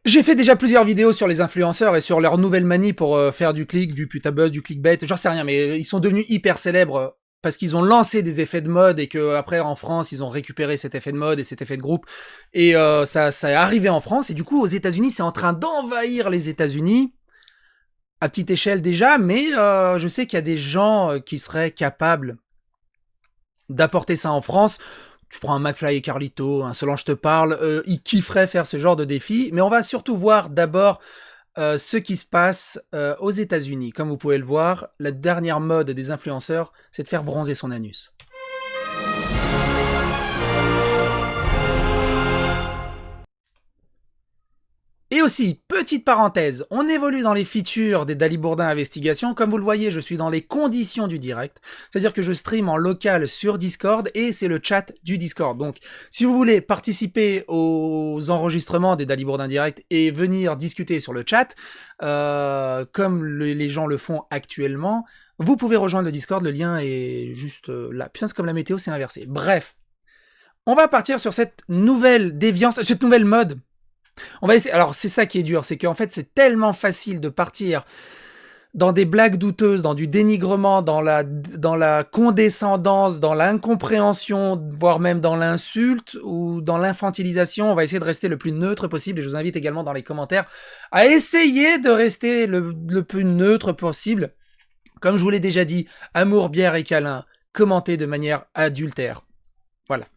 J'ai fait déjà plusieurs vidéos sur les influenceurs et sur leur nouvelle manie pour faire du click, du putabuzz, du clickbait, j'en sais rien, mais ils sont devenus hyper célèbres parce qu'ils ont lancé des effets de mode et que après en France ils ont récupéré cet effet de mode et cet effet de groupe et ça est arrivé en France et du coup aux États-Unis c'est en train d'envahir les États-Unis à petite échelle déjà, mais je sais qu'il y a des gens qui seraient capables d'apporter ça en France. Tu prends un McFly et Carlito, un Solange te parle, ils kifferaient faire ce genre de défi, mais on va surtout voir d'abord ce qui se passe aux États-Unis. Comme vous pouvez le voir, la dernière mode des influenceurs, c'est de faire bronzer son anus. Et aussi, petite parenthèse, on évolue dans les features des Dali Bourdin Investigations. Comme vous le voyez, je suis dans les conditions du direct. C'est-à-dire que je stream en local sur Discord et c'est le chat du Discord. Donc, si vous voulez participer aux enregistrements des Dali Bourdin Direct et venir discuter sur le chat, comme les gens le font actuellement, vous pouvez rejoindre le Discord. Le lien est juste là. Putain, c'est comme la météo, c'est inversé. Bref, on va partir sur cette nouvelle déviance, cette nouvelle mode. On va essayer. Alors, c'est ça qui est dur, c'est qu'en fait, c'est tellement facile de partir dans des blagues douteuses, dans du dénigrement, dans la condescendance, dans l'incompréhension, voire même dans l'insulte ou dans l'infantilisation. On va essayer de rester le plus neutre possible et je vous invite également dans les commentaires à essayer de rester le plus neutre possible. Comme je vous l'ai déjà dit, amour, bière et câlin, commenté de manière adultère. Voilà.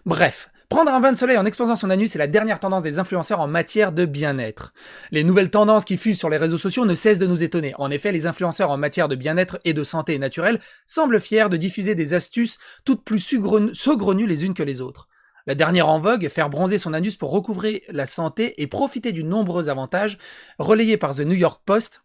Bref. Prendre un bain de soleil en exposant son anus est la dernière tendance des influenceurs en matière de bien-être. Les nouvelles tendances qui fusent sur les réseaux sociaux ne cessent de nous étonner. En effet, les influenceurs en matière de bien-être et de santé naturelle semblent fiers de diffuser des astuces toutes plus saugrenues les unes que les autres. La dernière en vogue, faire bronzer son anus pour recouvrer la santé et profiter de nombreux avantages, relayés par The New York Post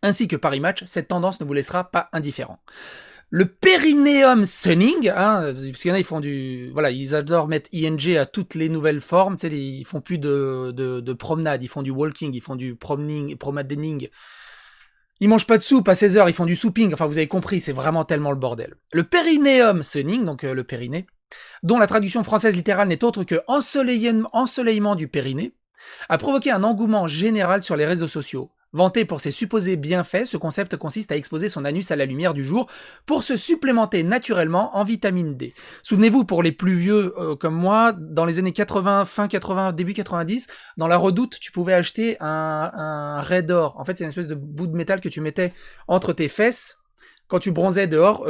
ainsi que Paris Match, cette tendance ne vous laissera pas indifférent. Le perineum sunning, parce qu'il y en a, ils font voilà, ils adorent mettre ing à toutes les nouvelles formes, tu sais, ils font plus de promenade, ils font du walking, ils font du promenading. Ils mangent pas de soupe à 16h, ils font du souping, enfin vous avez compris, c'est vraiment tellement le bordel. Le perineum sunning, donc le périnée, dont la traduction française littérale n'est autre que ensoleillement du périnée, a provoqué un engouement général sur les réseaux sociaux. Vanté pour ses supposés bienfaits, ce concept consiste à exposer son anus à la lumière du jour pour se supplémenter naturellement en vitamine D. Souvenez-vous, pour les plus vieux comme moi, dans les années 80, fin 80, début 90, dans la Redoute, tu pouvais acheter un raid d'or. En fait, c'est une espèce de bout de métal que tu mettais entre tes fesses quand tu bronzais dehors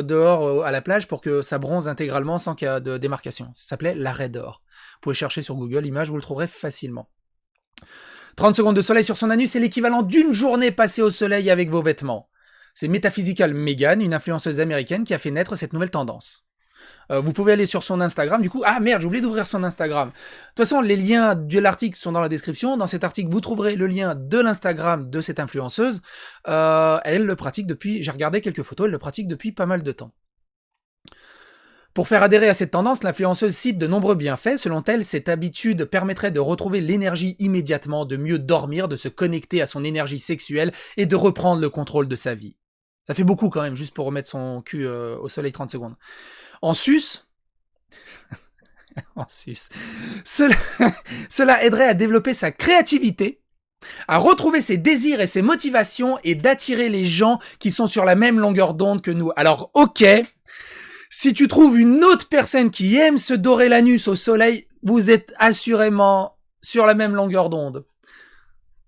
à la plage pour que ça bronze intégralement sans qu'il y ait de démarcation. Ça s'appelait l'arrêt d'or. Vous pouvez chercher sur Google Images, vous le trouverez facilement. 30 secondes de soleil sur son anus, c'est l'équivalent d'une journée passée au soleil avec vos vêtements. C'est Metaphysical Megan, une influenceuse américaine, qui a fait naître cette nouvelle tendance. Vous pouvez aller sur son Instagram, du coup... Ah merde, j'ai oublié d'ouvrir son Instagram. De toute façon, les liens de l'article sont dans la description. Dans cet article, vous trouverez le lien de l'Instagram de cette influenceuse. Elle le pratique depuis... J'ai regardé quelques photos, elle le pratique depuis pas mal de temps. Pour faire adhérer à cette tendance, l'influenceuse cite de nombreux bienfaits. Selon elle, cette habitude permettrait de retrouver l'énergie immédiatement, de mieux dormir, de se connecter à son énergie sexuelle et de reprendre le contrôle de sa vie. Ça fait beaucoup quand même, juste pour remettre son cul au soleil 30 secondes. En sus, cela aiderait à développer sa créativité, à retrouver ses désirs et ses motivations et d'attirer les gens qui sont sur la même longueur d'onde que nous. Alors, ok... Si tu trouves une autre personne qui aime se dorer l'anus au soleil, vous êtes assurément sur la même longueur d'onde.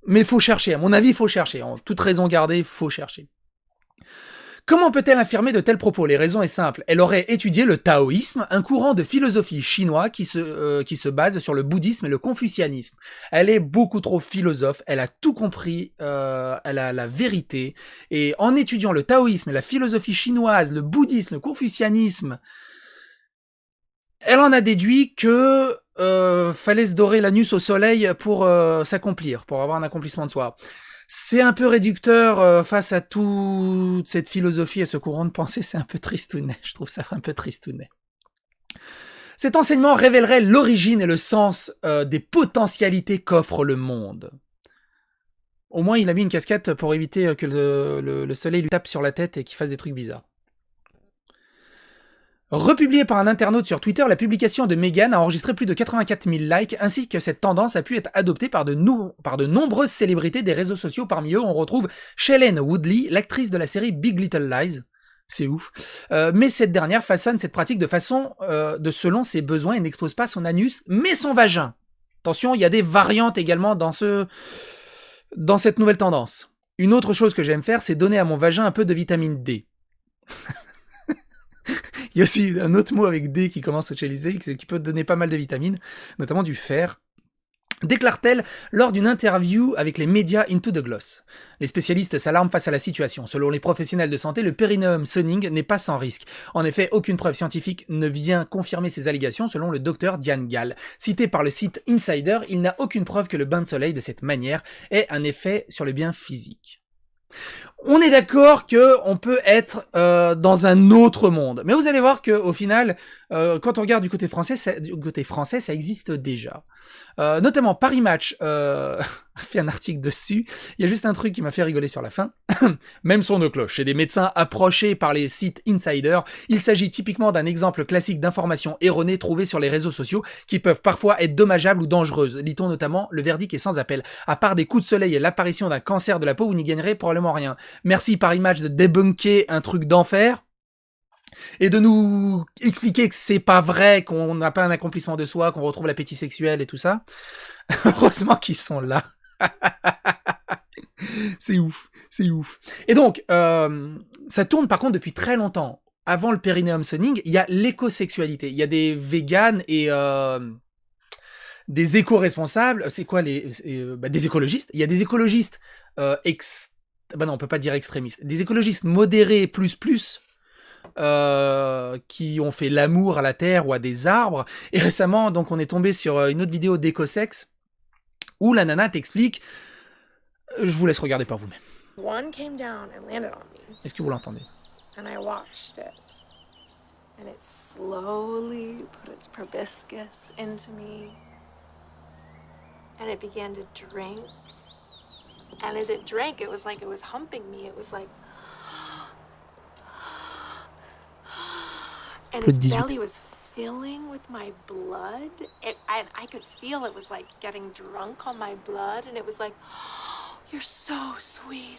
Mais il faut chercher, à mon avis, il faut chercher. En toute raison gardée, il faut chercher. Comment peut-elle affirmer de tels propos? Les raisons sont simples. Elle aurait étudié le taoïsme, un courant de philosophie chinois qui se base sur le bouddhisme et le confucianisme. Elle est beaucoup trop philosophe, elle a tout compris, elle a la vérité. Et en étudiant le taoïsme et la philosophie chinoise, le bouddhisme, le confucianisme, elle en a déduit que fallait se dorer l'anus au soleil pour s'accomplir, pour avoir un accomplissement de soi. C'est un peu réducteur face à toute cette philosophie et ce courant de pensée, c'est un peu tristounet, je trouve ça un peu tristounet. Cet enseignement révélerait l'origine et le sens des potentialités qu'offre le monde. Au moins, il a mis une casquette pour éviter que le soleil lui tape sur la tête et qu'il fasse des trucs bizarres. Republiée par un internaute sur Twitter, la publication de Meghan a enregistré plus de 84 000 likes, ainsi que cette tendance a pu être adoptée par de nombreuses célébrités des réseaux sociaux. Parmi eux, on retrouve Shailene Woodley, l'actrice de la série Big Little Lies. C'est ouf. Mais cette dernière façonne cette pratique de façon selon ses besoins et n'expose pas son anus, mais son vagin. Attention, il y a des variantes également dans cette nouvelle tendance. Une autre chose que j'aime faire, c'est donner à mon vagin un peu de vitamine D. Il y a aussi un autre mot avec D qui commence chez les D, qui peut donner pas mal de vitamines, notamment du fer. Déclare-t-elle lors d'une interview avec les médias Into the Gloss. Les spécialistes s'alarment face à la situation. Selon les professionnels de santé, le perineum sunning n'est pas sans risque. En effet, aucune preuve scientifique ne vient confirmer ces allégations selon le docteur Diane Gall. Cité par le site Insider, il n'a aucune preuve que le bain de soleil de cette manière ait un effet sur le bien physique. On est d'accord qu'on peut être dans un autre monde. Mais vous allez voir qu'au final, quand on regarde du côté français, ça existe déjà. Notamment Paris Match a fait un article dessus. Il y a juste un truc qui m'a fait rigoler sur la fin. Même son de cloche. Chez des médecins approchés par les sites Insider, il s'agit typiquement d'un exemple classique d'informations erronées trouvées sur les réseaux sociaux qui peuvent parfois être dommageables ou dangereuses. Lit-on notamment, le verdict est sans appel. À part des coups de soleil et l'apparition d'un cancer de la peau, vous n'y gagnerez probablement rien. Merci Paris Match de débunker un truc d'enfer et de nous expliquer que c'est pas vrai, qu'on n'a pas un accomplissement de soi, qu'on retrouve l'appétit sexuel et tout ça. Heureusement qu'ils sont là. C'est ouf, c'est ouf. Et donc, ça tourne par contre depuis très longtemps. Avant le perineum sunning, il y a l'écosexualité. Il y a des véganes et des éco-responsables. C'est quoi des écologistes. Il y a des écologistes non, on peut pas dire extrémistes. Des écologistes modérés qui ont fait l'amour à la terre ou à des arbres. Et récemment, donc, on est tombé sur une autre vidéo d'écosex où la nana t'explique. Je vous laisse regarder par vous-même. One came down and landed on me. Est-ce que vous l'entendez? And I watched it. And it slowly put its proboscis into me. And it began to drink. And as it drank, it was like it was humping me. It was like... And its belly was filling with my blood. And I could feel it was like getting drunk on my blood. And it was like... You're so sweet.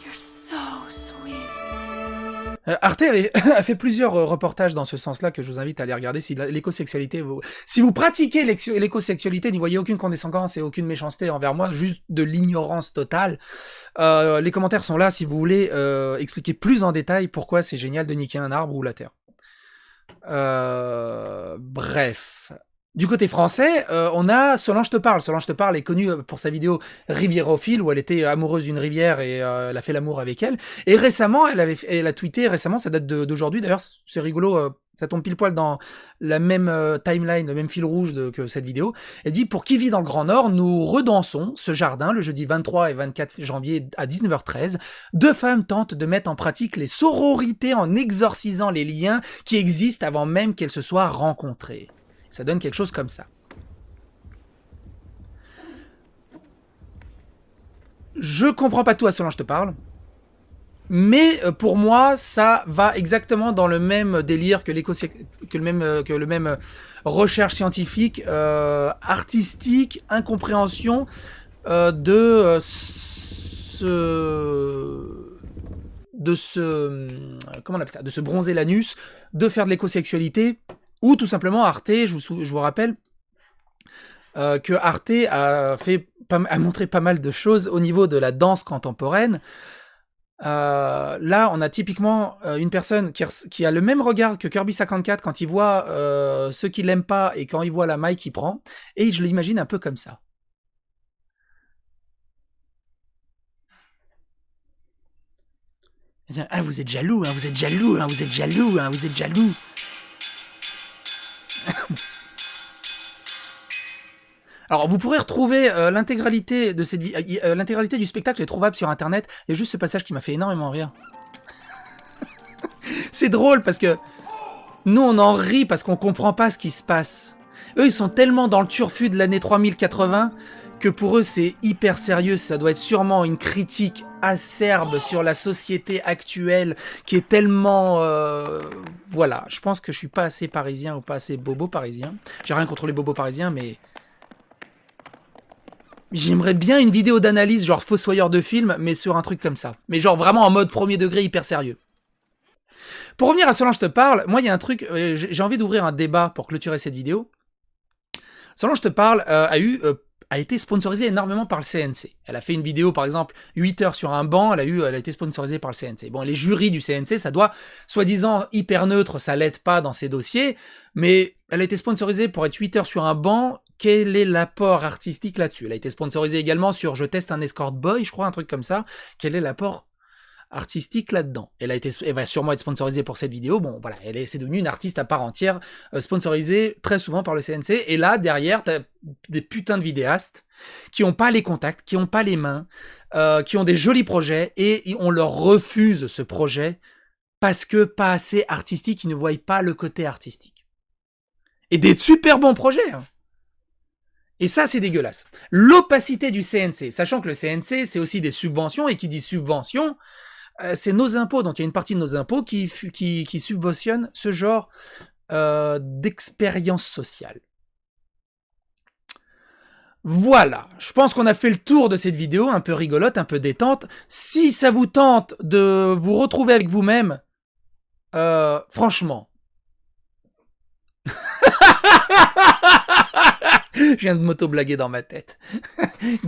You're so sweet. Arte a fait plusieurs reportages dans ce sens-là que je vous invite à aller regarder. Si l'écosexualité, si vous pratiquez l'écosexualité, n'y voyez aucune condescendance et aucune méchanceté envers moi, juste de l'ignorance totale. Les commentaires sont là si vous voulez expliquer plus en détail pourquoi c'est génial de niquer un arbre ou la terre. Bref. Du côté français, on a Solange te parle. Solange te parle est connue pour sa vidéo Riviérophile où elle était amoureuse d'une rivière et elle a fait l'amour avec elle. Et récemment, elle a tweeté récemment, ça date d'aujourd'hui. D'ailleurs, c'est rigolo, ça tombe pile poil dans la même timeline, le même fil rouge que cette vidéo. Elle dit: pour qui vit dans le Grand Nord, nous redansons ce jardin le jeudi 23 et 24 janvier à 19h13. Deux femmes tentent de mettre en pratique les sororités en exorcisant les liens qui existent avant même qu'elles se soient rencontrées. Ça donne quelque chose comme ça. Je comprends pas tout à Solange te parle. Mais pour moi, ça va exactement dans le même délire que le même recherche scientifique, artistique, incompréhension de se bronzer l'anus, de faire de l'écosexualité. Ou tout simplement Arte, je vous rappelle que Arte a montré pas mal de choses au niveau de la danse contemporaine. Là, on a typiquement une personne qui a le même regard que Kirby54 quand il voit ceux qui l'aiment pas et quand il voit la maille qu'il prend. Et je l'imagine un peu comme ça. Ah, vous êtes jaloux, hein, vous êtes jaloux, hein, vous êtes jaloux, hein, vous êtes jaloux. Alors, vous pourrez retrouver l'intégralité de l'intégralité du spectacle est trouvable sur internet. Il y a juste ce passage qui m'a fait énormément rire. C'est drôle parce que nous, on en rit parce qu'on comprend pas ce qui se passe. Eux, ils sont tellement dans le turfu de l'année 3080 que pour eux c'est hyper sérieux, ça doit être sûrement une critique acerbe sur la société actuelle qui est tellement... Voilà, je pense que je suis pas assez parisien ou pas assez bobo parisien. J'ai rien contre les bobos parisiens, mais... J'aimerais bien une vidéo d'analyse genre Fossoyeur de film, mais sur un truc comme ça. Mais genre vraiment en mode premier degré hyper sérieux. Pour revenir à Solange te parle, moi il y a un truc, j'ai envie d'ouvrir un débat pour clôturer cette vidéo. Solange te parle a été sponsorisée énormément par le CNC. Elle a fait une vidéo, par exemple, 8 heures sur un banc, elle a été sponsorisée par le CNC. Bon, les jurys du CNC, ça doit, soi-disant, hyper neutre, ça l'aide pas dans ses dossiers, mais elle a été sponsorisée pour être 8 heures sur un banc. Quel est l'apport artistique là-dessus? Elle a été sponsorisée également sur Je teste un escort boy, je crois, un truc comme ça. Quel est l'apport artistique là-dedans? Elle va sûrement être sponsorisée pour cette vidéo. Bon, voilà, c'est devenu une artiste à part entière, sponsorisée très souvent par le CNC. Et là, derrière, t'as des putains de vidéastes qui ont pas les contacts, qui ont pas les mains, qui ont des jolis projets et on leur refuse ce projet parce que pas assez artistique, ils ne voient pas le côté artistique. Et des super bons projets, hein. Et ça, c'est dégueulasse. L'opacité du CNC, sachant que le CNC, c'est aussi des subventions, et qui dit subvention, c'est nos impôts. Donc il y a une partie de nos impôts qui subventionne ce genre d'expérience sociale. Voilà, je pense qu'on a fait le tour de cette vidéo, un peu rigolote, un peu détente. Si ça vous tente de vous retrouver avec vous-même, franchement... Je viens de m'auto-blaguer dans ma tête.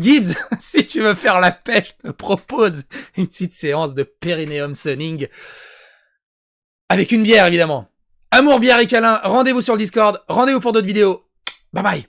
Gibbs, si tu veux faire la pêche, je te propose une petite séance de Perineum Sunning. Avec une bière, évidemment. Amour, bière et câlin, rendez-vous sur le Discord, rendez-vous pour d'autres vidéos. Bye bye.